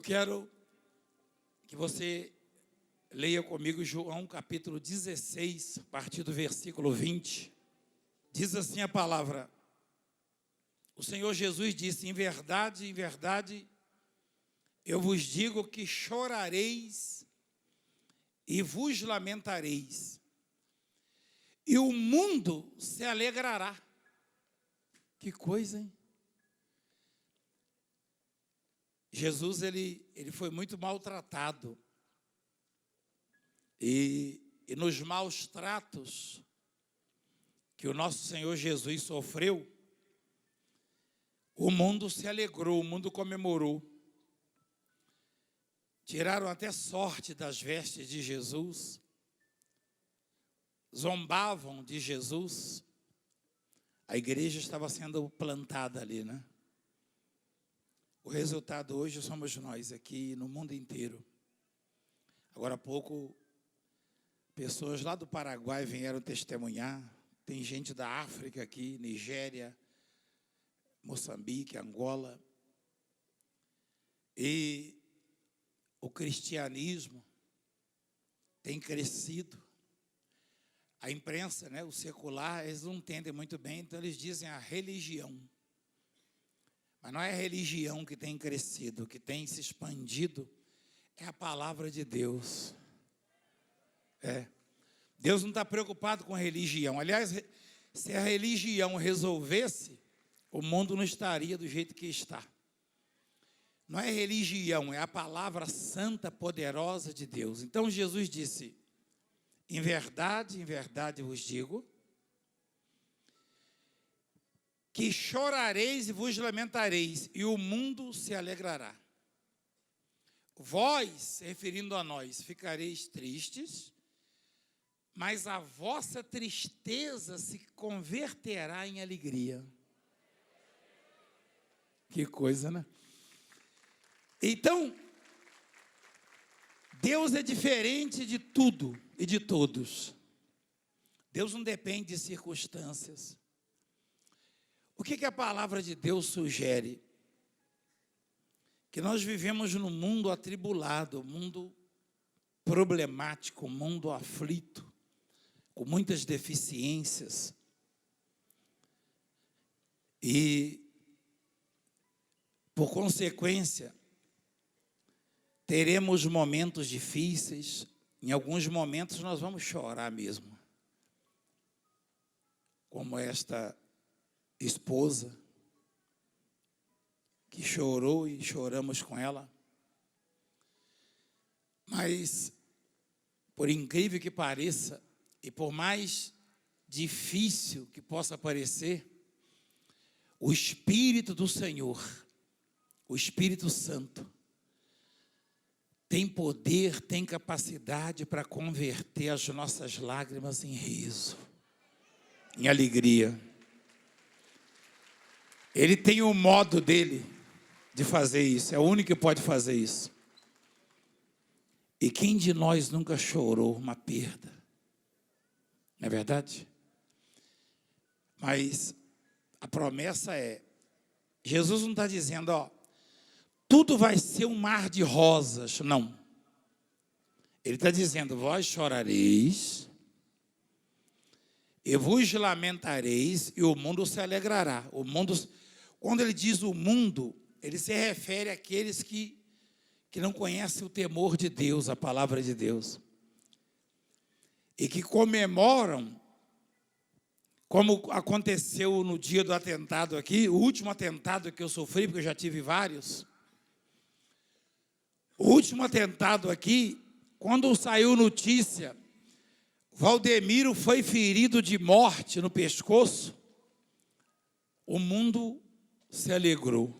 quero que você leia comigo João capítulo 16, a partir do versículo 20. Diz assim a palavra: o Senhor Jesus disse: em verdade, eu vos digo que chorareis e vos lamentareis, e o mundo se alegrará. Que coisa, hein? Jesus, ele foi muito maltratado. E nos maus tratos que o nosso Senhor Jesus sofreu, o mundo se alegrou, o mundo comemorou. Tiraram até sorte das vestes de Jesus, zombavam de Jesus. A igreja estava sendo plantada ali, né? O resultado hoje somos nós aqui no mundo inteiro. Agora há pouco, pessoas lá do Paraguai vieram testemunhar. Tem gente da África aqui, Nigéria, Moçambique, Angola. E o cristianismo tem crescido. A imprensa, né, o secular, eles não entendem muito bem, então eles dizem a religião. Mas não é a religião que tem crescido, que tem se expandido, é a palavra de Deus. Deus não está preocupado com a religião. Aliás, se a religião resolvesse, o mundo não estaria do jeito que está. Não é religião, é a palavra santa, poderosa de Deus. Então Jesus disse: em verdade vos digo, que chorareis e vos lamentareis, e o mundo se alegrará. Vós, referindo a nós, ficareis tristes, mas a vossa tristeza se converterá em alegria. Que coisa, né? Então, Deus é diferente de tudo e de todos. Deus não depende de circunstâncias. O que a palavra de Deus sugere? Que nós vivemos num mundo atribulado, um mundo problemático, um mundo aflito, com muitas deficiências. E, por consequência, teremos momentos difíceis. Em alguns momentos nós vamos chorar mesmo. Como esta esposa que chorou e choramos com ela. Mas, por incrível que pareça, e por mais difícil que possa parecer, o Espírito do Senhor, o Espírito Santo, tem poder, tem capacidade para converter as nossas lágrimas em riso, em alegria. Ele tem o modo dele de fazer isso, é o único que pode fazer isso. E quem de nós nunca chorou uma perda? Não é verdade? Mas a promessa é, Jesus não está dizendo, ó, tudo vai ser um mar de rosas, não. Ele está dizendo, vós chorareis, e vos lamentareis, e o mundo se alegrará. O mundo, quando ele diz o mundo, ele se refere àqueles que não conhecem o temor de Deus, a palavra de Deus. E que comemoram, como aconteceu no dia do atentado aqui, o último atentado que eu sofri, porque eu já tive vários. O último atentado aqui, quando saiu notícia, Valdemiro foi ferido de morte no pescoço, o mundo se alegrou.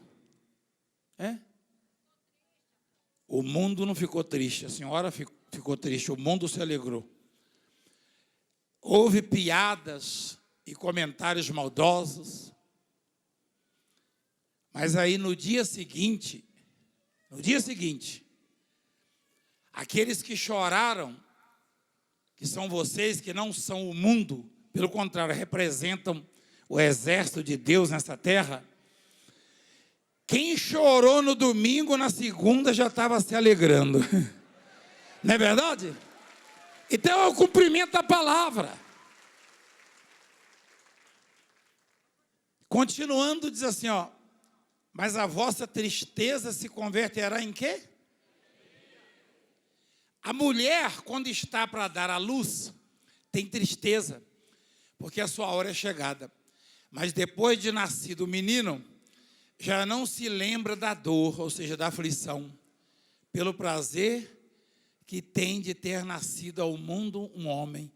O mundo não ficou triste, a senhora ficou triste, o mundo se alegrou. Houve piadas e comentários maldosos, mas aí no dia seguinte, aqueles que choraram, que são vocês, que não são o mundo, pelo contrário, representam o exército de Deus nessa terra, Quem chorou no domingo, na segunda já estava se alegrando. Não é verdade? Então é o cumprimento da palavra. Continuando, diz assim, ó. Mas a vossa tristeza se converterá em quê? A mulher, quando está para dar à luz, tem tristeza, porque a sua hora é chegada. Mas depois de nascido o menino, já não se lembra da dor, ou seja, da aflição, pelo prazer que tem de ter nascido ao mundo um homem.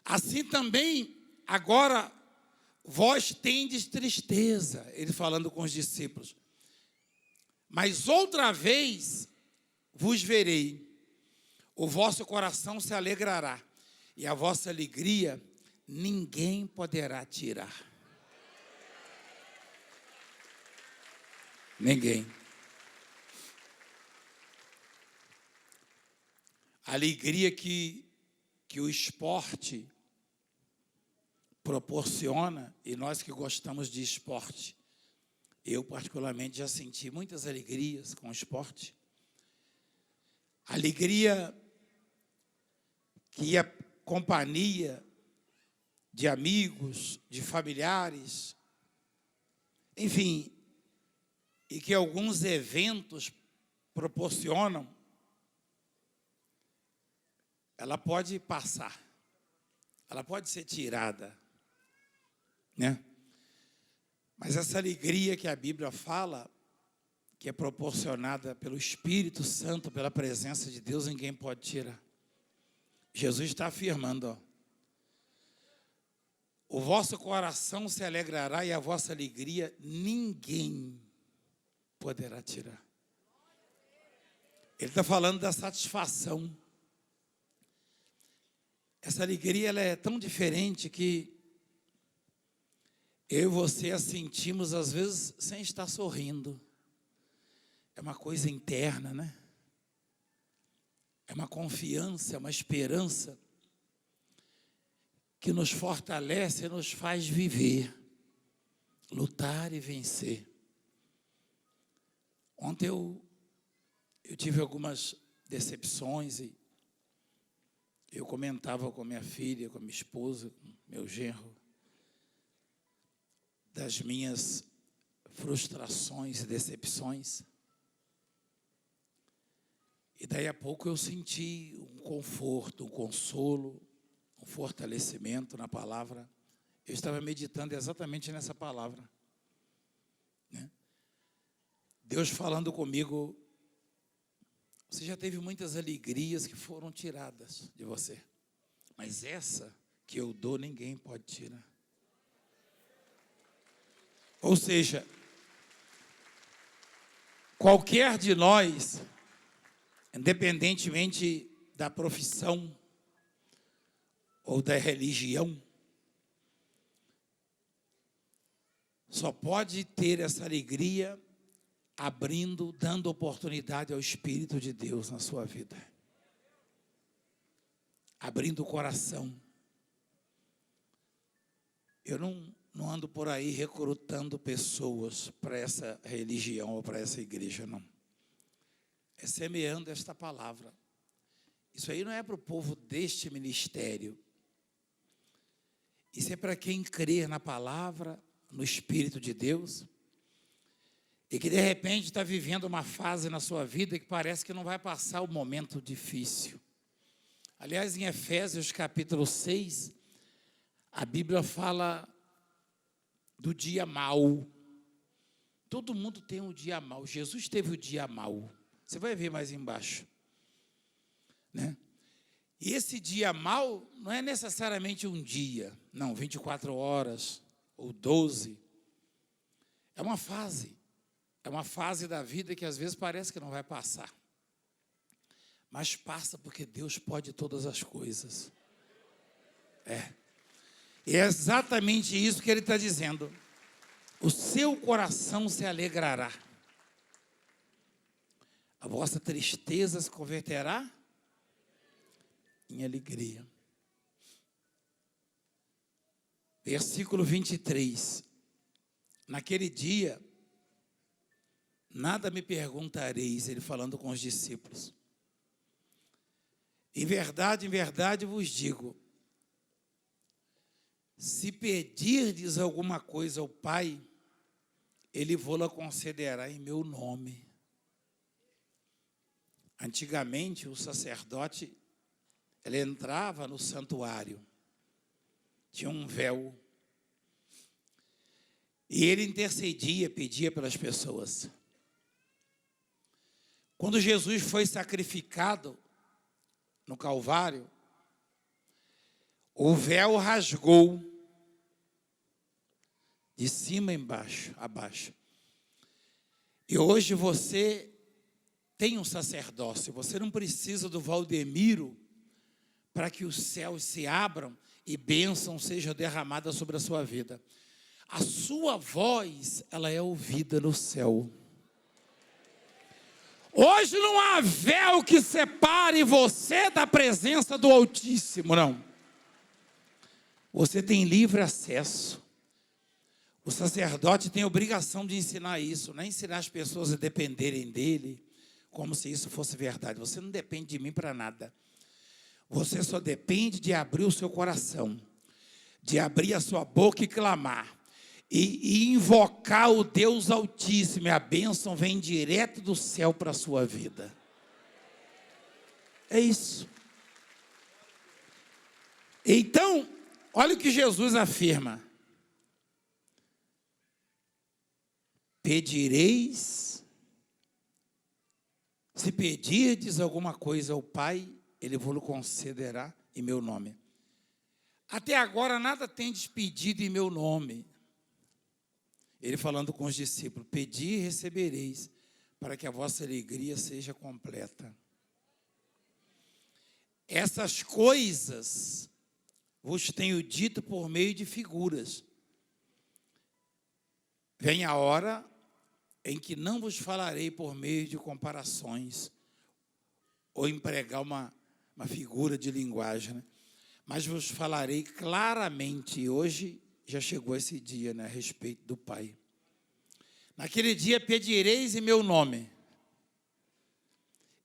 Assim também, agora, vós tendes tristeza, ele falando com os discípulos. Mas outra vez vos verei, o vosso coração se alegrará, e a vossa alegria ninguém poderá tirar. Ninguém. A alegria que o esporte proporciona, e nós que gostamos de esporte, eu particularmente já senti muitas alegrias com o esporte. Alegria que a companhia de amigos, de familiares, enfim, e que alguns eventos proporcionam, ela pode passar, ela pode ser tirada, né? Mas essa alegria que a Bíblia fala, que é proporcionada pelo Espírito Santo, pela presença de Deus, ninguém pode tirar. Jesus está afirmando, ó, o vosso coração se alegrará e a vossa alegria ninguém poderá tirar. Ele está falando da satisfação. Essa alegria ela é tão diferente que eu e você a sentimos às vezes sem estar sorrindo. É uma coisa interna, né? É uma confiança, é uma esperança que nos fortalece e nos faz viver, lutar e vencer. Ontem eu tive algumas decepções e eu comentava com minha filha, com minha esposa, com meu genro, das minhas frustrações e decepções. E daí a pouco eu senti um conforto, um consolo, um fortalecimento na palavra. Eu estava meditando exatamente nessa palavra, né? Deus falando comigo, você já teve muitas alegrias que foram tiradas de você, mas essa que eu dou, ninguém pode tirar. Ou seja, qualquer de nós, independentemente da profissão ou da religião, só pode ter essa alegria abrindo, dando oportunidade ao Espírito de Deus na sua vida. Abrindo o coração. Eu não ando por aí recrutando pessoas para essa religião ou para essa igreja, não. É semeando esta palavra. Isso aí não é para o povo deste ministério. Isso é para quem crer na palavra, no Espírito de Deus, e que de repente está vivendo uma fase na sua vida que parece que não vai passar o momento difícil. Aliás, em Efésios capítulo 6, a Bíblia fala do dia mau. Todo mundo tem um dia mau. Jesus teve o dia mau. Você vai ver mais embaixo, né? E esse dia mau não é necessariamente um dia, não, 24 horas ou 12. É uma fase. É uma fase da vida que às vezes parece que não vai passar. Mas passa porque Deus pode todas as coisas. E é exatamente isso que ele está dizendo. O seu coração se alegrará. A vossa tristeza se converterá em alegria. Versículo 23. Naquele dia, nada me perguntareis, ele falando com os discípulos. Em verdade vos digo, se pedirdes alguma coisa ao Pai, Ele vô-la concederá em meu nome. Antigamente, o sacerdote, ele entrava no santuário, tinha um véu, e ele intercedia, pedia pelas pessoas. Quando Jesus foi sacrificado no Calvário, o véu rasgou de cima a baixo. E hoje você tem um sacerdócio, você não precisa do Valdemiro para que os céus se abram e bênção seja derramada sobre a sua vida. A sua voz, ela é ouvida no céu. Hoje não há véu que separe você da presença do Altíssimo, não. Você tem livre acesso. O sacerdote tem a obrigação de ensinar isso, não é ensinar as pessoas a dependerem dele, como se isso fosse verdade. Você não depende de mim para nada. Você só depende de abrir o seu coração, de abrir a sua boca e clamar, e invocar o Deus Altíssimo, e a bênção vem direto do céu para a sua vida. É isso. Então, olha o que Jesus afirma. Pedireis, se pedirdes alguma coisa ao Pai, Ele vos concederá em meu nome. Até agora nada tendes pedido em meu nome. Ele falando com os discípulos, pedi e recebereis, para que a vossa alegria seja completa. Essas coisas vos tenho dito por meio de figuras. Vem a hora em que não vos falarei por meio de comparações, ou empregar uma figura de linguagem, né? Mas vos falarei claramente, e hoje já chegou esse dia, né, a respeito do Pai. Naquele dia pedireis em meu nome,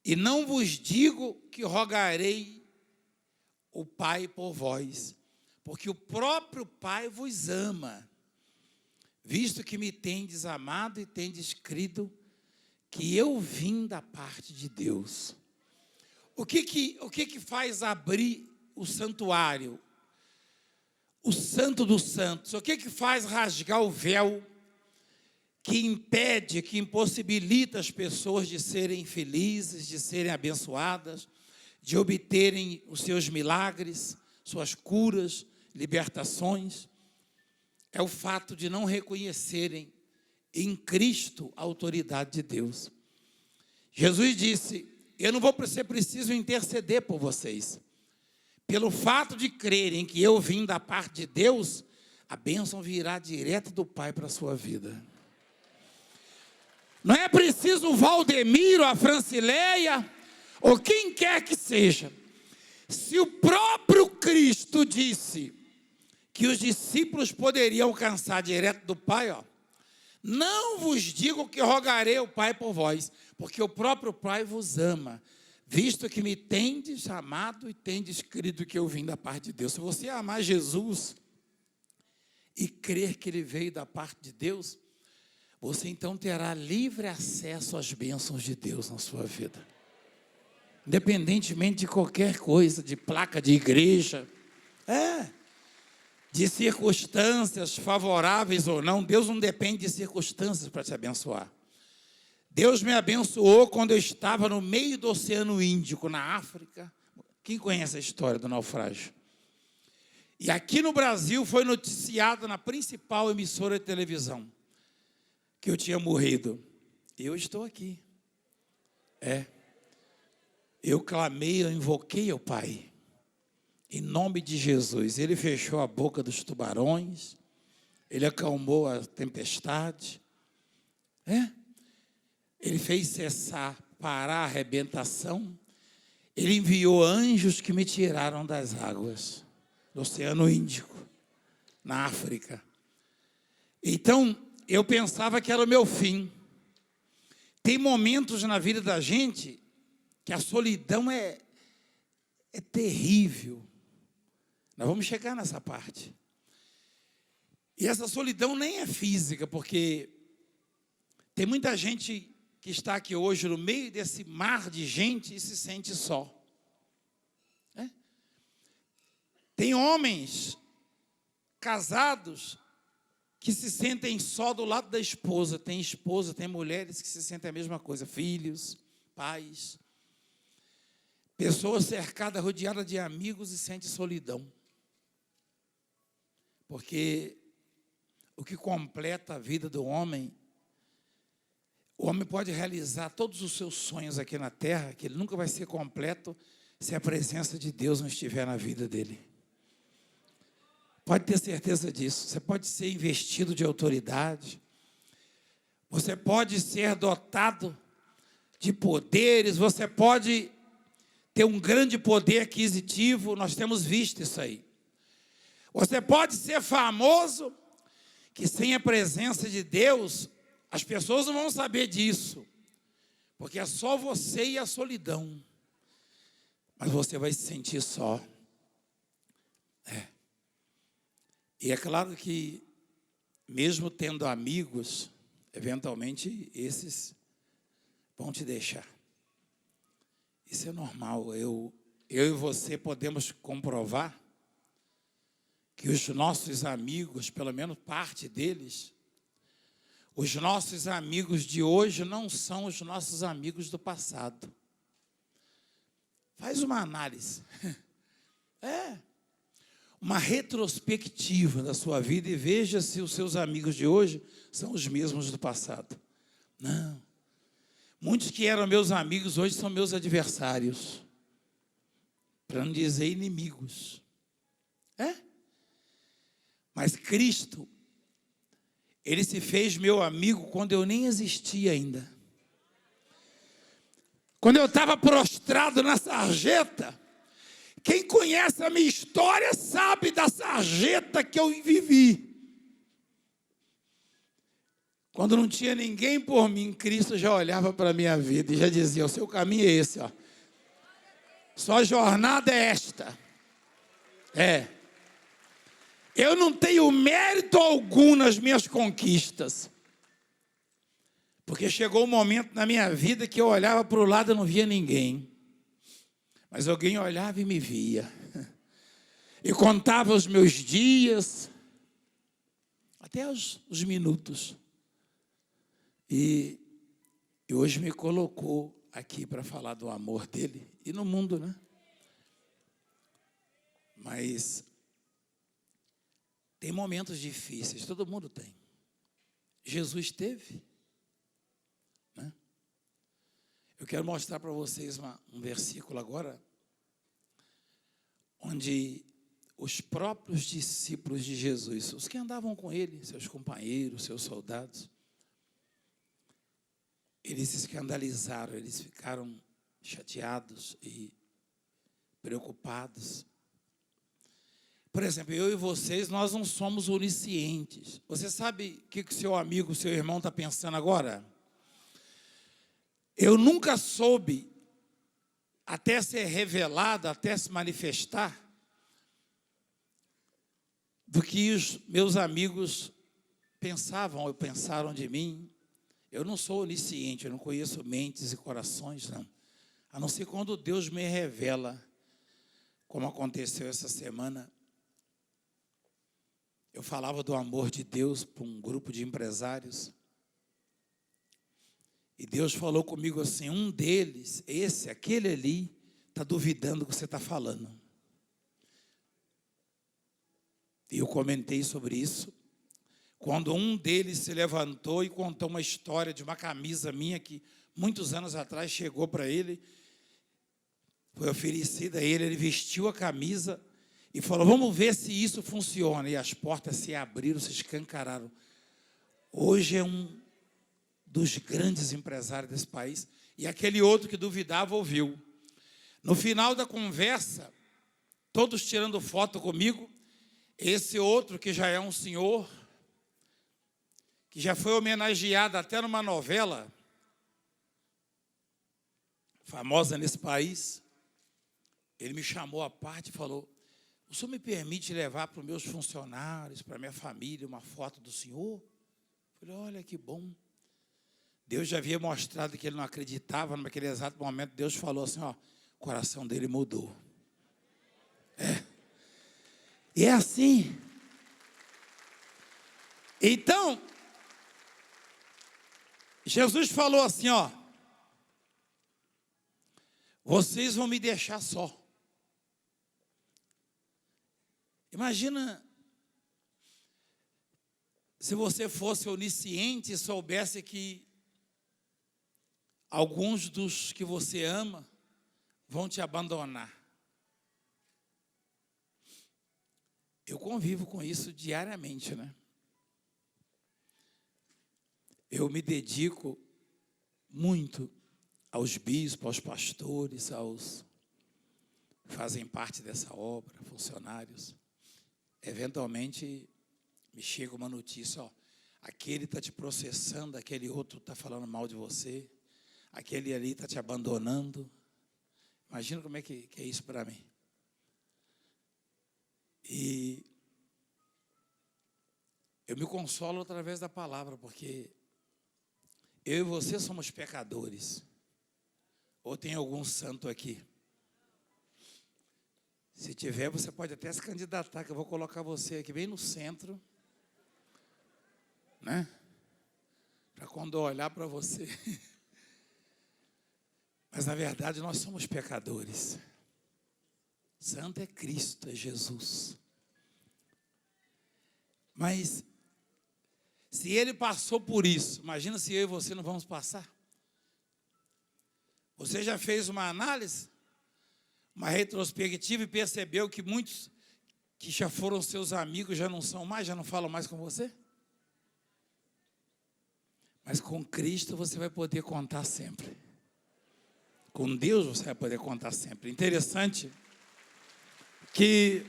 e não vos digo que rogarei o Pai por vós, porque o próprio Pai vos ama, visto que me tendes amado e tendes crido que eu vim da parte de Deus. O que faz abrir o santuário? O Santo dos Santos. O que faz rasgar o véu que impede, que impossibilita as pessoas de serem felizes, de serem abençoadas, de obterem os seus milagres, suas curas, libertações? É o fato de não reconhecerem em Cristo a autoridade de Deus. Jesus disse, eu não vou ser preciso interceder por vocês. Pelo fato de crerem que eu vim da parte de Deus, a bênção virá direto do Pai para a sua vida. Não é preciso o Valdemiro, a Francileia, ou quem quer que seja. Se o próprio Cristo disse que os discípulos poderiam alcançar direto do Pai, não vos digo que rogarei ao Pai por vós, porque o próprio Pai vos ama, visto que me tendes amado e tendes crido que eu vim da parte de Deus. Se você amar Jesus e crer que Ele veio da parte de Deus, você então terá livre acesso às bênçãos de Deus na sua vida. Independentemente de qualquer coisa, de placa de igreja, de circunstâncias favoráveis ou não, Deus não depende de circunstâncias para te abençoar. Deus me abençoou quando eu estava no meio do Oceano Índico, na África. Quem conhece a história do naufrágio? E aqui no Brasil foi noticiado na principal emissora de televisão que eu tinha morrido. Eu estou aqui. Eu clamei, eu invoquei ao Pai. Em nome de Jesus. Ele fechou a boca dos tubarões. Ele acalmou a tempestade. Ele fez cessar, parar a arrebentação. Ele enviou anjos que me tiraram das águas do Oceano Índico, na África. Então, eu pensava que era o meu fim. tem momentos na vida da gente que a solidão é terrível. Nós vamos chegar nessa parte. E essa solidão nem é física, porque tem muita gente que está aqui hoje no meio desse mar de gente e se sente só. Tem homens casados que se sentem só do lado da esposa. Tem esposa, tem mulheres que se sentem a mesma coisa. Filhos, pais. Pessoas cercadas, rodeadas de amigos e sentem solidão. Porque o que completa a vida do homem, o homem pode realizar todos os seus sonhos aqui na terra, que ele nunca vai ser completo se a presença de Deus não estiver na vida dele. Pode ter certeza disso. Você pode ser investido de autoridade. Você pode ser dotado de poderes. Você pode ter um grande poder aquisitivo. Nós temos visto isso aí. Você pode ser famoso, que sem a presença de Deus, as pessoas não vão saber disso. Porque é só você e a solidão. Mas você vai se sentir só. E é claro que, mesmo tendo amigos, eventualmente esses vão te deixar. Isso é normal. Eu e você podemos comprovar que os nossos amigos, pelo menos parte deles, os nossos amigos de hoje não são os nossos amigos do passado. Faz uma análise. Uma retrospectiva da sua vida e veja se os seus amigos de hoje são os mesmos do passado. Não. Muitos que eram meus amigos hoje são meus adversários. Para não dizer inimigos. Mas Cristo, Ele se fez meu amigo quando eu nem existia ainda. Quando eu estava prostrado na sarjeta, quem conhece a minha história sabe da sarjeta que eu vivi. Quando não tinha ninguém por mim, Cristo já olhava para a minha vida e já dizia: o seu caminho é esse, ó. Sua jornada é esta. Eu não tenho mérito algum nas minhas conquistas. Porque chegou um momento na minha vida que eu olhava para o lado e não via ninguém. Mas alguém olhava e me via. E contava os meus dias, até os minutos. E hoje me colocou aqui para falar do amor dele. E no mundo, né? Mas tem momentos difíceis, todo mundo tem. Jesus teve. Né? Eu quero mostrar para vocês um versículo agora, onde os próprios discípulos de Jesus, os que andavam com ele, seus companheiros, seus soldados, eles se escandalizaram, eles ficaram chateados e preocupados. Por exemplo, eu e vocês, nós não somos oniscientes. Você sabe o que o seu amigo, o seu irmão está pensando agora? Eu nunca soube, até ser revelado, até se manifestar, do que os meus amigos pensavam ou pensaram de mim. Eu não sou onisciente, eu não conheço mentes e corações, não. A não ser quando Deus me revela, como aconteceu essa semana. Eu falava do amor de Deus para um grupo de empresários. E Deus falou comigo assim: um deles, aquele ali, está duvidando do que você está falando. E eu comentei sobre isso. Quando um deles se levantou e contou uma história de uma camisa minha que muitos anos atrás chegou para ele, foi oferecida a ele, ele vestiu a camisa e falou: vamos ver se isso funciona. E as portas se abriram, se escancararam. Hoje é um dos grandes empresários desse país. E aquele outro que duvidava ouviu. No final da conversa, todos tirando foto comigo, esse outro que já é um senhor, que já foi homenageado até numa novela, famosa nesse país. Ele me chamou à parte e falou: o senhor me permite levar para os meus funcionários, para a minha família, uma foto do senhor? Eu falei: olha que bom. Deus já havia mostrado que ele não acreditava. Naquele exato momento, Deus falou assim: ó, o coração dele mudou. E é assim. Então, Jesus falou assim, ó: vocês vão me deixar só. Imagina se você fosse onisciente e soubesse que alguns dos que você ama vão te abandonar. Eu convivo com isso diariamente, né? Eu me dedico muito aos bispos, aos pastores, aos que fazem parte dessa obra, funcionários. Eventualmente, me chega uma notícia: ó, aquele está te processando, aquele outro está falando mal de você, aquele ali está te abandonando. Imagina como é que é isso para mim. E eu me consolo através da palavra, porque eu e você somos pecadores. Ou tem algum santo aqui? Se tiver, você pode até se candidatar, que eu vou colocar você aqui bem no centro, né? Para quando eu olhar para você. Mas, na verdade, nós somos pecadores. Santo é Cristo, é Jesus. Mas, se ele passou por isso, imagina se eu e você não vamos passar. Você já fez uma análise, uma retrospectiva e percebeu que muitos que já foram seus amigos já não são mais, já não falam mais com você? Mas com Cristo você vai poder contar sempre. Com Deus você vai poder contar sempre. Interessante que,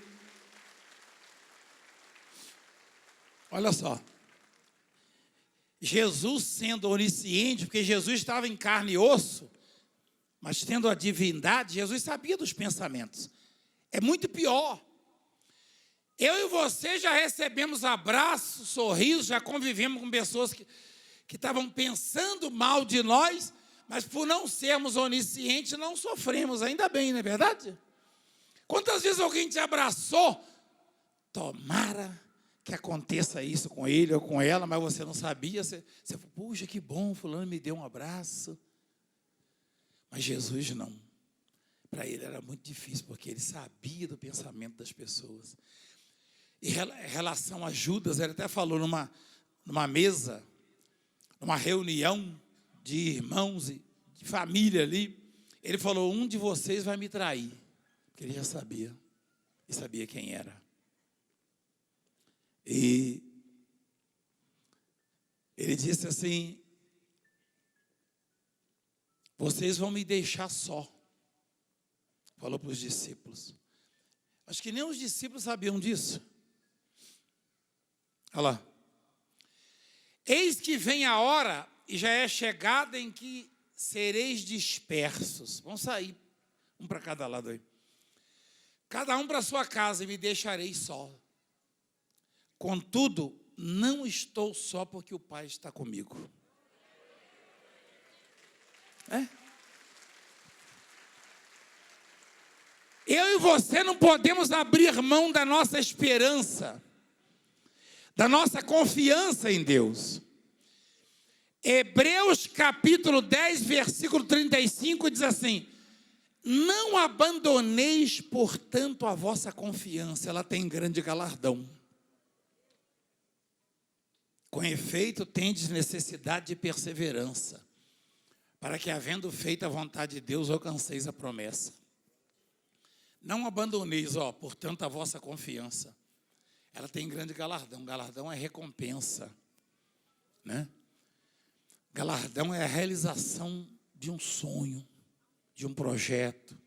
olha só, Jesus sendo onisciente, porque Jesus estava em carne e osso, mas tendo a divindade, Jesus sabia dos pensamentos. É muito pior. Eu e você já recebemos abraços, sorrisos, já convivemos com pessoas que estavam pensando mal de nós, mas por não sermos oniscientes, não sofremos, ainda bem, não é verdade? Quantas vezes alguém te abraçou? Tomara que aconteça isso com ele ou com ela, mas você não sabia, você falou: puxa, que bom, fulano me deu um abraço. Mas Jesus não. Para ele era muito difícil, porque ele sabia do pensamento das pessoas. E em relação a Judas, ele até falou numa mesa, numa reunião de irmãos e de família ali, ele falou: um de vocês vai me trair. Porque ele já sabia, e sabia quem era. E ele disse assim: vocês vão me deixar só. Falou para os discípulos. Acho que nem os discípulos sabiam disso. Olha lá. Eis que vem a hora, e já é chegada, em que sereis dispersos. Vão sair, um para cada lado aí. Cada um para sua casa, e me deixarei só. Contudo, não estou só, porque o Pai está comigo. Eu e você não podemos abrir mão da nossa esperança, da nossa confiança em Deus. Hebreus capítulo 10, versículo 35 diz assim: não abandoneis, portanto, a vossa confiança, ela tem grande galardão. Com efeito, tendes necessidade de perseverança, para que, havendo feito a vontade de Deus, alcanceis a promessa. Não abandoneis, portanto, a vossa confiança. Ela tem grande galardão. Galardão é recompensa, né? Galardão é a realização de um sonho, de um projeto,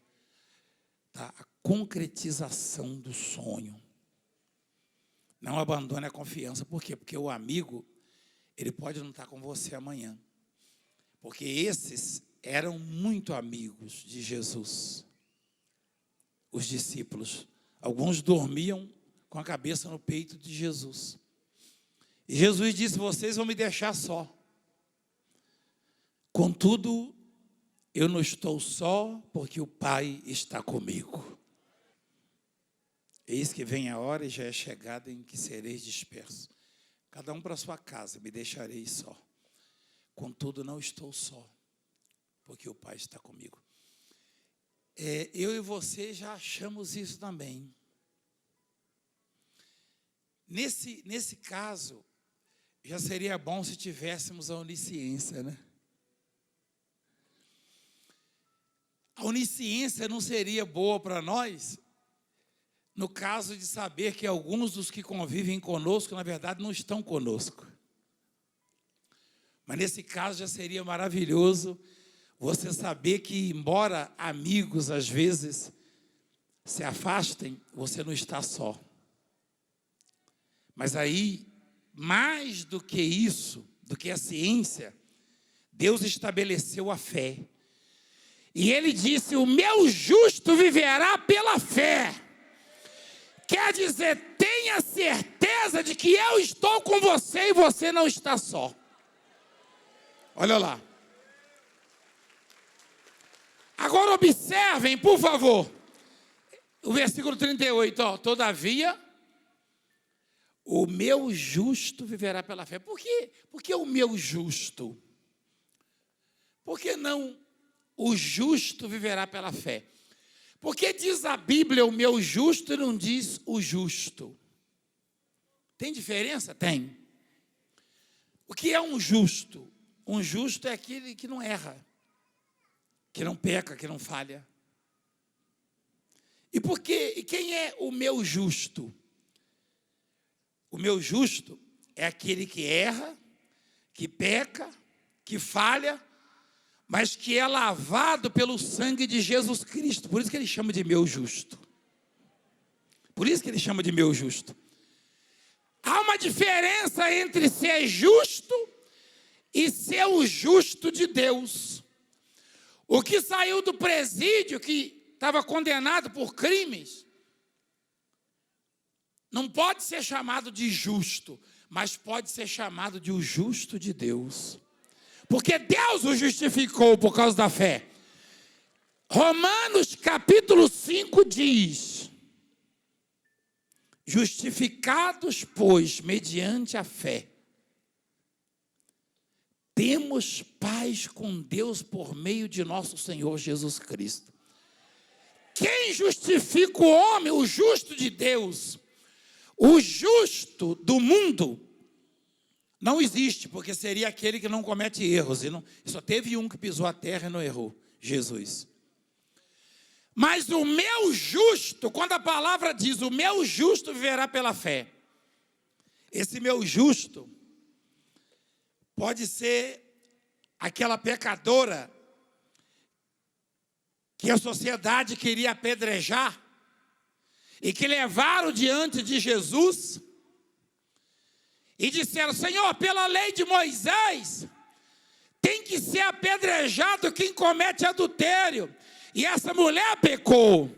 tá? A concretização do sonho. Não abandone a confiança. Por quê? Porque o amigo, ele pode não estar com você amanhã. Porque esses eram muito amigos de Jesus, os discípulos. Alguns dormiam com a cabeça no peito de Jesus. E Jesus disse: vocês vão me deixar só. Contudo, eu não estou só, porque o Pai está comigo. Eis que vem a hora e já é chegada em que sereis dispersos. Cada um para a sua casa, me deixareis só. Contudo, não estou só, porque o Pai está comigo. Eu e você já achamos isso também. Nesse caso, já seria bom se tivéssemos a onisciência, né? A onisciência não seria boa para nós, no caso de saber que alguns dos que convivem conosco, na verdade, não estão conosco. Mas nesse caso já seria maravilhoso você saber que, embora amigos às vezes se afastem, você não está só. Mas aí, mais do que isso, do que a ciência, Deus estabeleceu a fé. E Ele disse: o meu justo viverá pela fé. Quer dizer, tenha certeza de que eu estou com você e você não está só. Olha lá. Agora observem, por favor, o versículo 38, ó. Todavia, o meu justo viverá pela fé. Por que o meu justo? Por que não o justo viverá pela fé? Porque diz a Bíblia o meu justo e não diz o justo. Tem diferença? Tem. O que é um justo? Um justo é aquele que não erra, que não peca, que não falha. E quem é o meu justo? O meu justo é aquele que erra, que peca, que falha, mas que é lavado pelo sangue de Jesus Cristo. Por isso que ele chama de meu justo. Por isso que ele chama de meu justo. Há uma diferença entre ser justo e ser o justo de Deus. O que saiu do presídio, que estava condenado por crimes, não pode ser chamado de justo, mas pode ser chamado de o justo de Deus. Porque Deus o justificou por causa da fé. Romanos capítulo 5 diz: justificados, pois, mediante a fé, temos paz com Deus por meio de nosso Senhor Jesus Cristo. Quem justifica o homem, o justo de Deus? O justo do mundo não existe, porque seria aquele que não comete erros. E só teve um que pisou a terra e não errou: Jesus. Mas o meu justo, quando a palavra diz o meu justo viverá pela fé, esse meu justo pode ser aquela pecadora que a sociedade queria apedrejar e que levaram diante de Jesus e disseram: Senhor, pela lei de Moisés, tem que ser apedrejado quem comete adultério. E essa mulher pecou.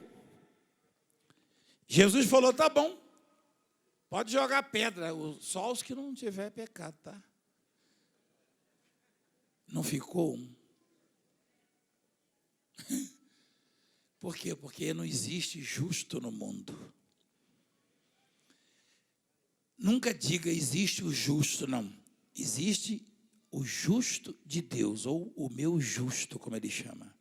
Jesus falou: tá bom, pode jogar pedra, só os que não tiver pecado, tá? Não ficou um. Por quê? Porque não existe justo no mundo. Nunca diga existe o justo, não. Existe o justo de Deus, ou o meu justo, como ele chama.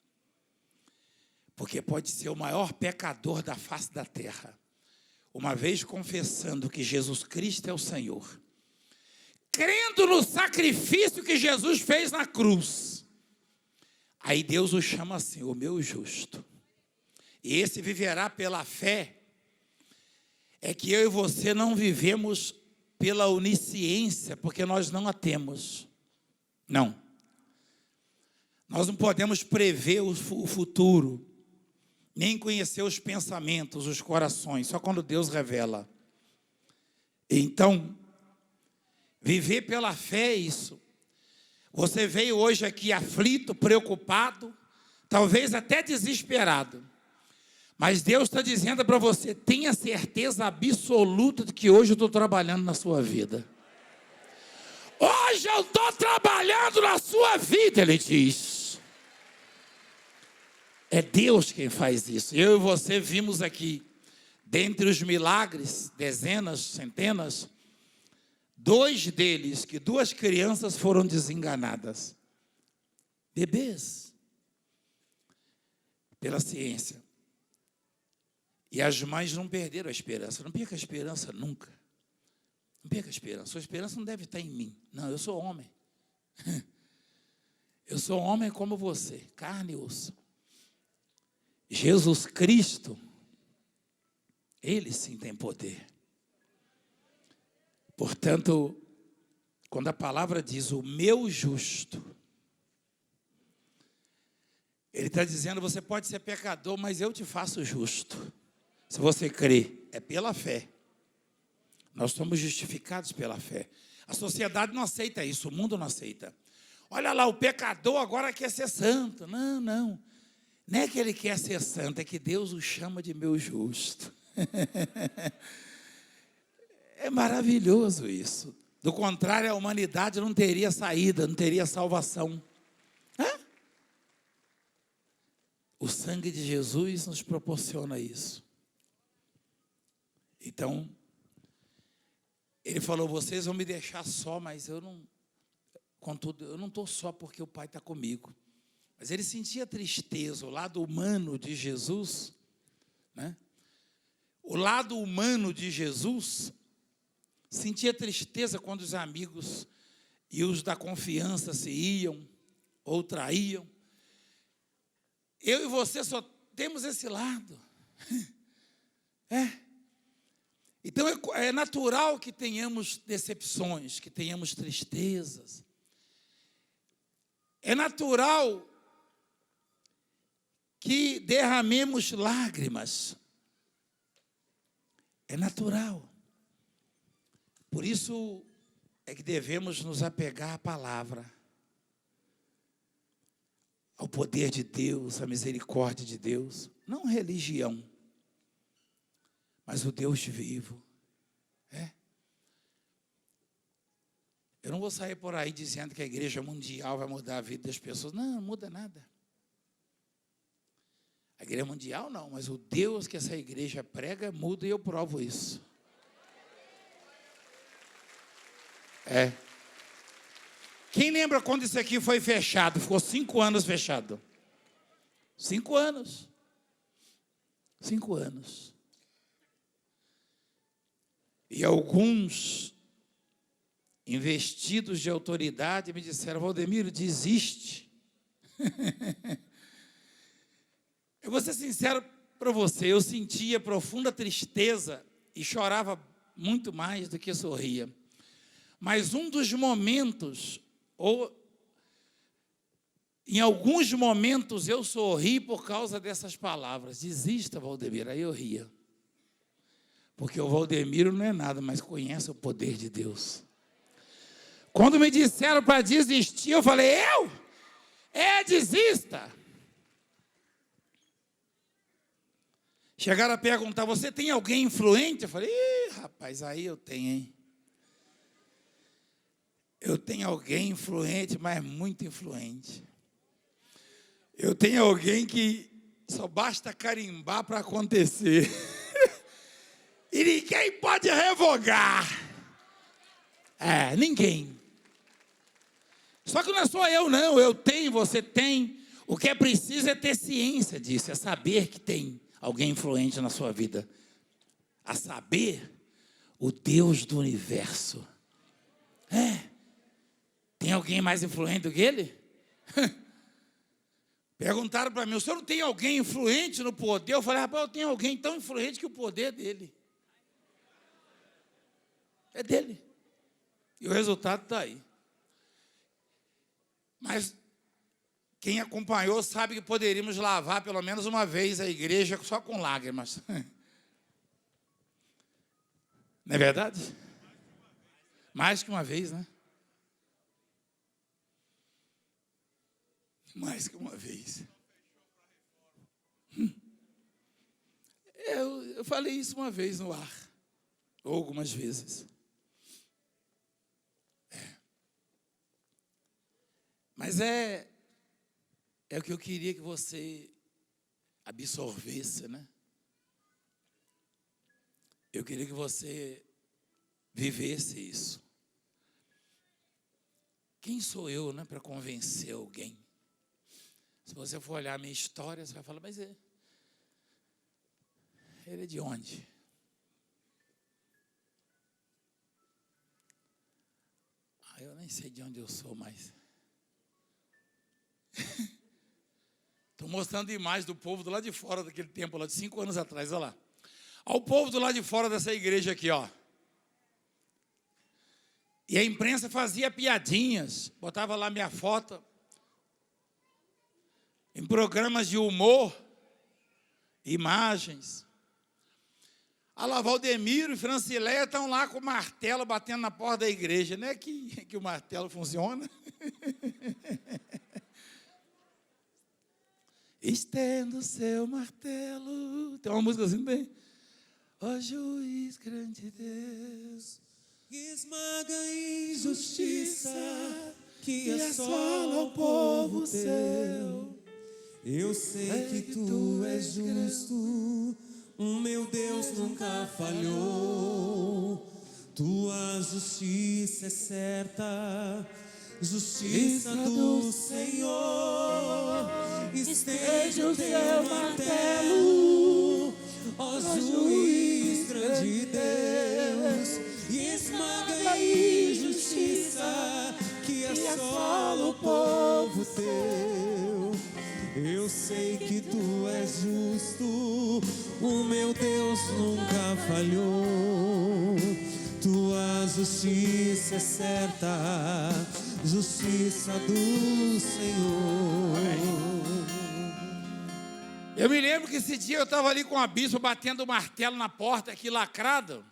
Porque pode ser o maior pecador da face da terra, uma vez confessando que Jesus Cristo é o Senhor, crendo no sacrifício que Jesus fez na cruz, aí Deus o chama assim, o meu justo. E esse viverá pela fé. É que eu e você não vivemos pela onisciência, porque nós não a temos. Não. Nós não podemos prever o futuro, nem conhecer os pensamentos, os corações, só quando Deus revela. Então, viver pela fé é isso. Você veio hoje aqui aflito, preocupado, talvez até desesperado. Mas Deus está dizendo para você, tenha certeza absoluta de que hoje eu estou trabalhando na sua vida. Hoje eu estou trabalhando na sua vida, Ele diz. É Deus quem faz isso. Eu e você vimos aqui, dentre os milagres, dezenas, centenas, 2 deles, que 2 crianças foram desenganadas. Bebês. Pela ciência. E as mães não perderam a esperança. Não perca a esperança nunca. Não perca a esperança. Sua esperança não deve estar em mim. Não, eu sou homem. Eu sou homem como você, carne e osso. Jesus Cristo, Ele sim tem poder. Portanto, quando a palavra diz o meu justo, Ele está dizendo, você pode ser pecador, mas eu te faço justo. Se você crê, é pela fé. Nós somos justificados pela fé. A sociedade não aceita isso, o mundo não aceita. Olha lá, o pecador agora quer ser santo. Não, não. Não é que ele quer ser santo, é que Deus o chama de meu justo. É maravilhoso isso. Do contrário, a humanidade não teria saída, não teria salvação. Hã? O sangue de Jesus nos proporciona isso. Então, Ele falou, vocês vão me deixar só, mas eu não, contudo, eu não estou só porque o Pai está comigo. Mas Ele sentia tristeza, o lado humano de Jesus, né? O lado humano de Jesus sentia tristeza quando os amigos e os da confiança se iam ou traíam. Eu e você só temos esse lado. Então é natural que tenhamos decepções, que tenhamos tristezas. É natural que derramemos lágrimas. É natural. Por isso é que devemos nos apegar à palavra, ao poder de Deus, à misericórdia de Deus. Não religião, mas o Deus vivo. Eu não vou sair por aí dizendo que a igreja mundial vai mudar a vida das pessoas. Não, não muda nada. A igreja mundial não, mas o Deus que essa igreja prega muda e eu provo isso. Quem lembra quando isso aqui foi fechado? Ficou 5 anos fechado. 5 anos. 5 anos. E alguns investidos de autoridade me disseram, Valdemiro, desiste. Eu vou ser sincero para você, eu sentia profunda tristeza e chorava muito mais do que sorria. Mas um dos momentos, ou em alguns momentos eu sorri por causa dessas palavras. Desista, Valdemiro. Aí eu ria. Porque o Valdemiro não é nada, mas conhece o poder de Deus. Quando me disseram para desistir, eu falei, desista. Chegaram a perguntar, você tem alguém influente? Eu falei, rapaz, aí eu tenho, hein? Eu tenho alguém influente, mas muito influente. Eu tenho alguém que só basta carimbar para acontecer. E ninguém pode revogar. Ninguém. Só que não é só eu, não. Eu tenho, você tem. O que é preciso é ter ciência disso, é saber que tem alguém influente na sua vida. A saber, o Deus do universo. Tem alguém mais influente do que ele? Perguntaram para mim, o senhor não tem alguém influente no poder? Eu falei, rapaz, eu tenho alguém tão influente que o poder é dele. É dele. E o resultado está aí. Mas quem acompanhou sabe que poderíamos lavar pelo menos uma vez a igreja só com lágrimas. Não é verdade? Mais que uma vez, né? Mais que uma vez. Eu falei isso uma vez no ar, ou algumas vezes. Mas é o que eu queria que você absorvesse, né? Eu queria que você vivesse isso. Quem sou eu, né, para convencer alguém? Se você for olhar a minha história, você vai falar, mas ele é de onde? Eu nem sei de onde eu sou mais. Estou mostrando imagens do povo do lado de fora daquele tempo, lá de 5 anos atrás, olha lá. Olha o povo do lado de fora dessa igreja aqui, ó. E a imprensa fazia piadinhas, botava lá minha foto, em programas de humor, imagens. A lá, Valdemiro e Francileia estão lá com o martelo batendo na porta da igreja. Não é que o martelo funciona? Estenda o seu martelo. Tem uma música assim bem. Ó juiz grande Deus, esmaga a injustiça que assola o povo seu. Eu sei que tu és justo, o meu Deus nunca falhou. Tua justiça é certa, justiça do Senhor. Estende o teu martelo, ó juiz grande Deus, e esmaga a injustiça que assola o povo teu. Eu sei que tu és justo, o meu Deus nunca falhou. Tua justiça é certa, justiça do Senhor. Eu me lembro que esse dia eu estava ali com a bispo batendo o martelo na porta aqui lacrado,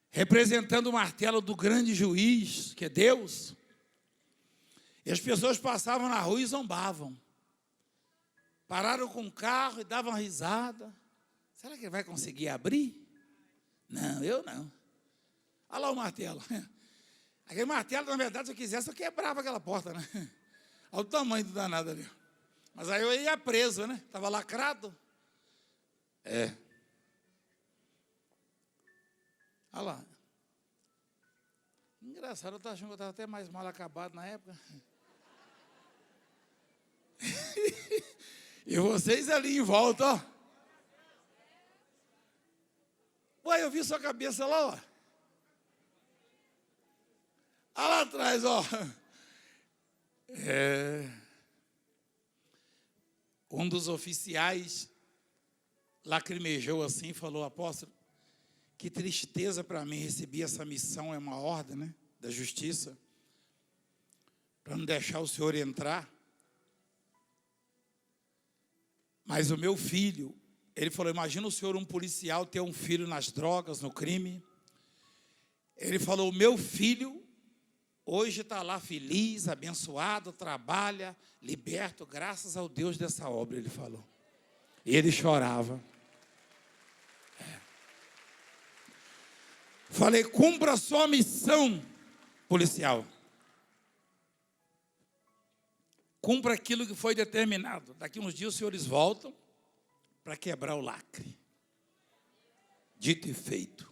representando o martelo do grande juiz, que é Deus. E as pessoas passavam na rua e zombavam. Pararam com o carro e davam risada. Será que ele vai conseguir abrir? Não, eu não. Olha lá o martelo. Aquele martelo, na verdade, se eu quisesse, eu quebrava aquela porta, né? Olha o tamanho do danado ali. Mas aí eu ia preso, né? Estava lacrado. Olha lá. Engraçado, eu estava achando que eu estava até mais mal acabado na época. E vocês ali em volta, ó. Ué, eu vi sua cabeça lá, ó. Olha lá atrás, ó. Um dos oficiais lacrimejou assim e falou, apóstolo, que tristeza para mim receber essa missão, é uma ordem, né, da justiça, para não deixar o senhor entrar. Mas o meu filho, ele falou, imagina o senhor, um policial, ter um filho nas drogas, no crime. Ele falou, o meu filho hoje está lá feliz, abençoado, trabalha, liberto, graças ao Deus dessa obra, ele falou. E ele chorava. Falei, cumpra a sua missão, policial. Cumpra aquilo que foi determinado. Daqui uns dias os senhores voltam para quebrar o lacre. Dito e feito.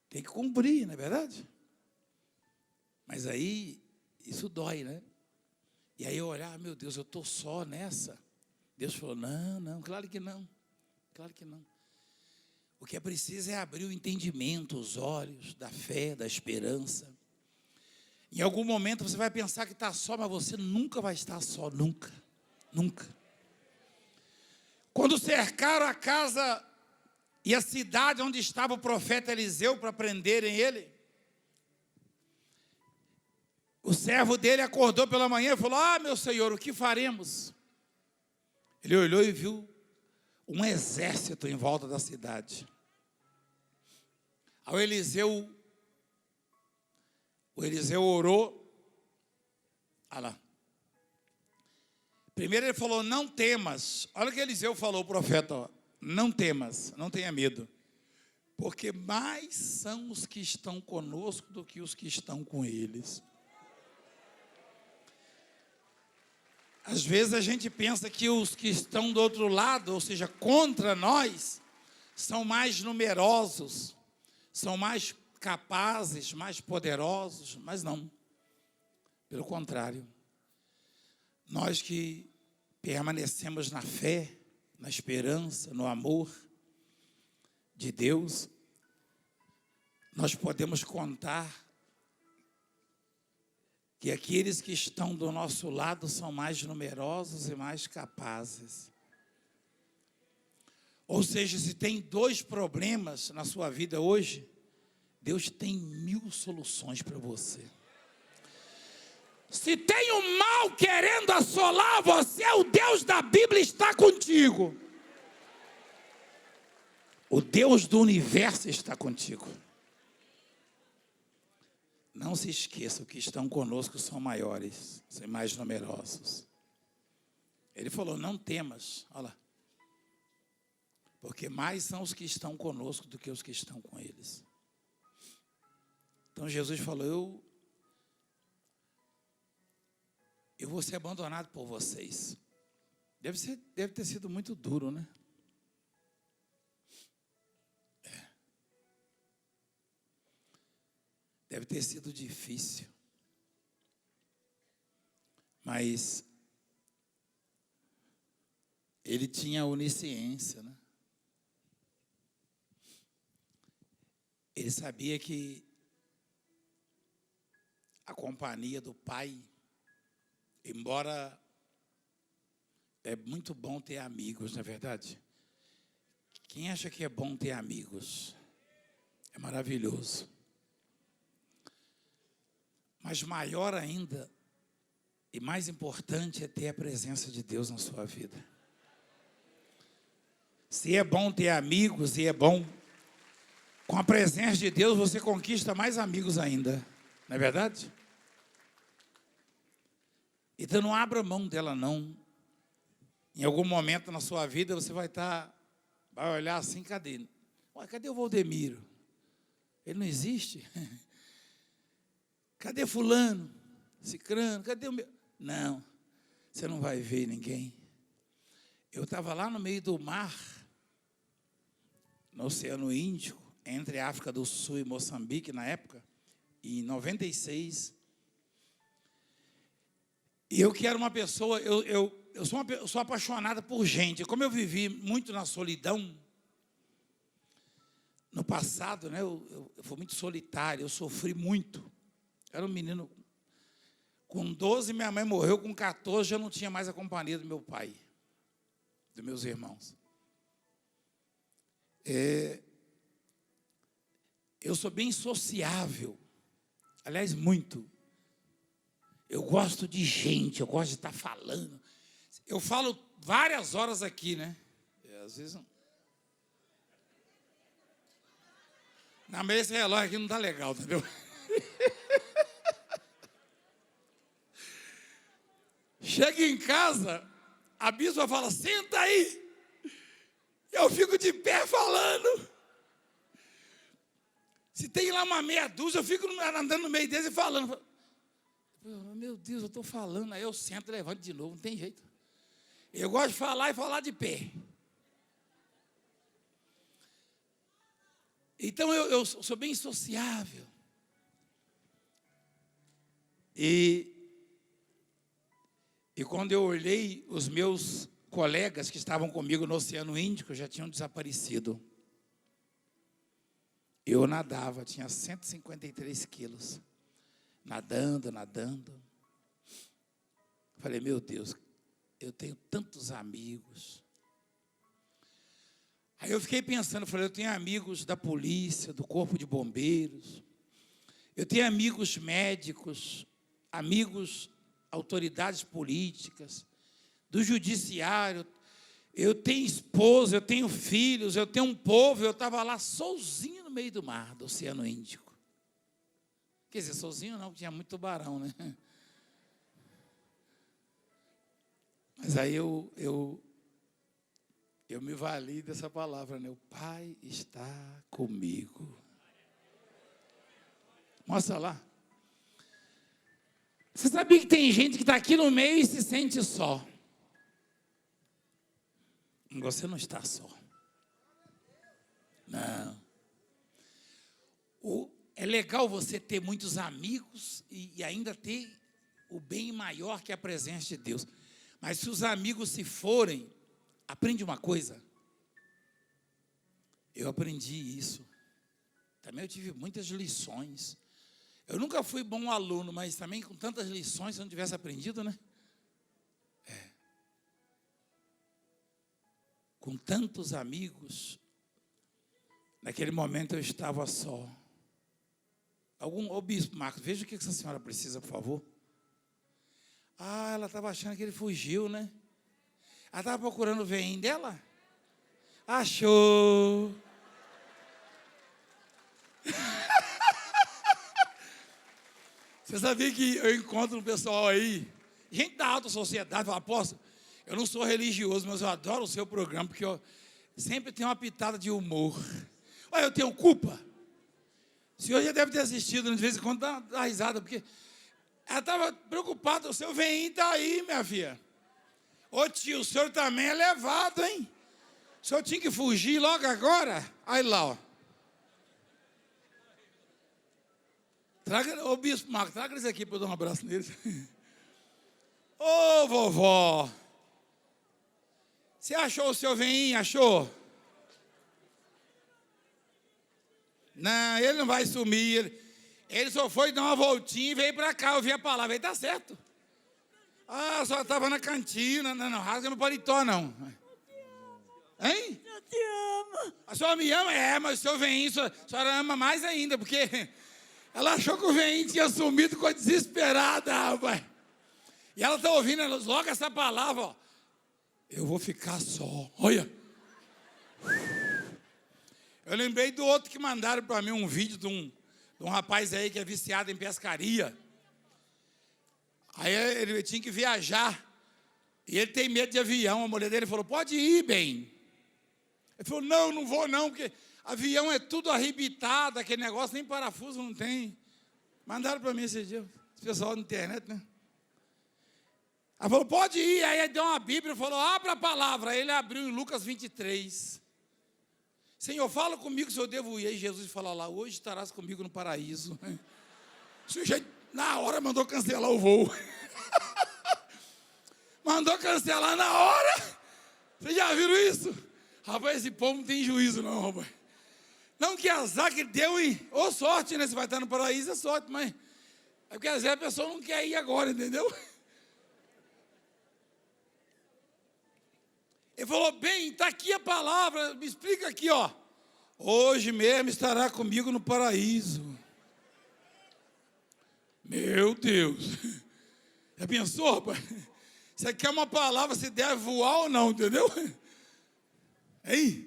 Tem que cumprir, não é verdade? Mas aí, isso dói, né? E aí eu olhar, meu Deus, eu estou só nessa. Deus falou, não, claro que não. Claro que não. O que é preciso é abrir o entendimento, os olhos da fé, da esperança. Em algum momento você vai pensar que está só, mas você nunca vai estar só, nunca. Nunca. Quando cercaram a casa e a cidade onde estava o profeta Eliseu para prenderem ele, o servo dele acordou pela manhã e falou, meu senhor, o que faremos? Ele olhou e viu um exército em volta da cidade. O Eliseu orou Olha lá. Primeiro ele falou, não temas. Olha o que Eliseu falou, o profeta, ó. Não temas, não tenha medo. Porque mais são os que estão conosco do que os que estão com eles. Às vezes a gente pensa que os que estão do outro lado, ou seja, contra nós, são mais numerosos, são mais capazes, mais poderosos, mas não. Pelo contrário. Nós que permanecemos na fé, na esperança, no amor de Deus, nós podemos contar que aqueles que estão do nosso lado são mais numerosos e mais capazes. Ou seja, se tem 2 problemas na sua vida hoje, Deus tem 1000 soluções para você. Se tem um mal querendo assolar você, o Deus da Bíblia está contigo. O Deus do universo está contigo. Não se esqueça, os que estão conosco são maiores, são mais numerosos. Ele falou, não temas, olha lá. Porque mais são os que estão conosco do que os que estão com eles. Então Jesus falou, eu vou ser abandonado por vocês. Deve ter sido muito duro, né? Deve ter sido difícil. Mas ele tinha onisciência, né? Ele sabia que a companhia do Pai, embora é muito bom ter amigos, não é verdade? Quem acha que é bom ter amigos? É maravilhoso. Mas maior ainda e mais importante é ter a presença de Deus na sua vida. Se é bom ter amigos, e é bom, com a presença de Deus você conquista mais amigos ainda, não é verdade? Então não abra mão dela não. Em algum momento na sua vida você vai olhar assim, cadê? Ué, cadê o Valdemiro? Ele não existe? Cadê fulano? Cicrano? Cadê o meu? Não, você não vai ver ninguém. Eu estava lá no meio do mar, no Oceano Índico, entre a África do Sul e Moçambique, na época, em 96. E eu que era uma pessoa, eu sou apaixonada por gente. Como eu vivi muito na solidão, no passado, né, eu fui muito solitário, eu sofri muito. Era um menino, com 12, minha mãe morreu, com 14, já não tinha mais a companhia do meu pai, dos meus irmãos. Eu sou bem sociável, aliás, muito. Eu gosto de gente, eu gosto de estar falando. Eu falo várias horas aqui, né? Às vezes não. Na mesa esse relógio aqui não está legal, entendeu? Chega em casa, a bispa fala, senta aí. Eu fico de pé falando. Se tem lá uma meia dúzia, eu fico andando no meio deles e falando. Meu Deus, eu estou falando. Aí eu sento e levanto de novo, não tem jeito. Eu gosto de falar e falar de pé. Então eu sou bem sociável. E quando eu olhei, os meus colegas que estavam comigo no Oceano Índico já tinham desaparecido. Eu nadava, tinha 153 quilos. Nadando. Falei, meu Deus, eu tenho tantos amigos. Aí eu fiquei pensando, falei, eu tenho amigos da polícia, do corpo de bombeiros. Eu tenho amigos médicos, amigos autoridades políticas, do judiciário. Eu tenho esposa, eu tenho filhos, eu tenho um povo. Eu estava lá sozinho no meio do mar, do Oceano Índico. Quer dizer, sozinho não, tinha muito tubarão, né? Mas aí eu me vali dessa palavra, né? O Pai está comigo. Mostra lá. Você sabia que tem gente que está aqui no meio e se sente só? Você não está só. Não. É legal você ter muitos amigos e ainda ter o bem maior que a presença de Deus. Mas se os amigos se forem, aprende uma coisa. Eu aprendi isso. Também eu tive muitas lições. Eu nunca fui bom aluno, mas também com tantas lições, se eu não tivesse aprendido, né? Com tantos amigos, naquele momento eu estava só. Ô bispo Marcos, veja o que essa senhora precisa, por favor. Ah, ela estava achando que ele fugiu, né? Ela estava procurando o veinho dela? Achou. Você sabia que eu encontro um pessoal aí, gente da alta sociedade, fala, apóstolo, eu não sou religioso, mas eu adoro o seu programa, porque eu sempre tenho uma pitada de humor. Olha, eu tenho culpa. O senhor já deve ter assistido, de vez em quando dá risada, porque ela estava preocupada, o seu veinho está aí, minha filha. Ô tio, o senhor também é levado, hein? O senhor tinha que fugir logo agora? Aí lá, ó. Traga, ô bispo Marcos, traga eles aqui para eu dar um abraço neles. Ô vovó, você achou o seu veinho? Achou? Não, ele não vai sumir. Ele só foi dar uma voltinha e veio para cá ouvir a palavra. Ele tá certo. Ah, só estava na cantina. Não, rasga meu paletó, não. Hein? Eu te amo. A senhora me ama? É, mas o seu veinho, a senhora ama mais ainda, porque ela achou que o veinho tinha sumido, ficou desesperada, rapaz. E ela está ouvindo logo essa palavra, ó. Eu vou ficar só. Olha. Eu lembrei do outro que mandaram para mim um vídeo de um rapaz aí que é viciado em pescaria. Aí ele tinha que viajar. E ele tem medo de avião. A mulher dele falou, pode ir, bem. Ele falou, não vou não, porque avião é tudo arrebitado, aquele negócio, nem parafuso não tem. Mandaram para mim esse dia, esse pessoal na internet, né? Ela falou, pode ir. Aí ele deu uma Bíblia e falou, abra a palavra. Aí ele abriu em Lucas 23. Senhor, fala comigo se eu devo ir. Aí Jesus falou lá, hoje estarás comigo no paraíso. O sujeito, na hora, mandou cancelar o voo. Mandou cancelar na hora. Vocês já viram isso? Rapaz, esse povo não tem juízo não, rapaz. Não, que azar que deu, hein? Ou sorte, né? Você vai estar no paraíso, é sorte, mas é porque às vezes a pessoa não quer ir agora, entendeu? Ele falou, bem, está aqui a palavra, me explica aqui, ó. Hoje mesmo estará comigo no paraíso. Meu Deus. Já pensou, rapaz? Isso aqui é uma palavra, se deve voar ou não, entendeu? Hein?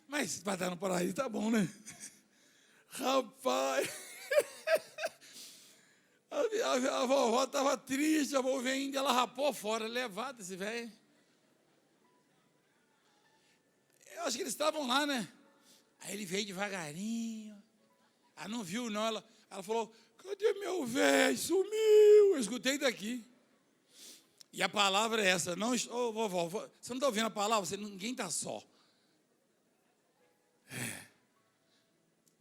Mas vai estar no paraíso, tá bom, né? Rapaz. A vovó estava triste, a vovó ainda, ela rapou fora, levado esse velho. Eu acho que eles estavam lá, né? Aí ele veio devagarinho. Ah, não viu, não. Ela falou, cadê meu velho? Sumiu. Eu escutei daqui. E a palavra é essa. Não, vovó, você não está ouvindo a palavra? Ninguém está só.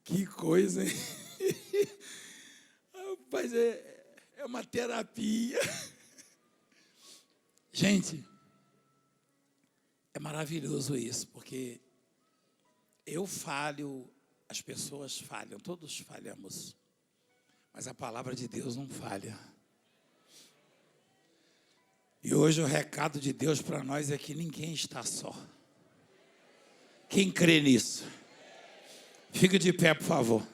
Que coisa, hein? Rapaz, é uma terapia. Gente, é maravilhoso isso, porque eu falho, as pessoas falham, todos falhamos, mas a palavra de Deus não falha. E hoje o recado de Deus para nós é que ninguém está só. Quem crê nisso? Fique de pé, por favor.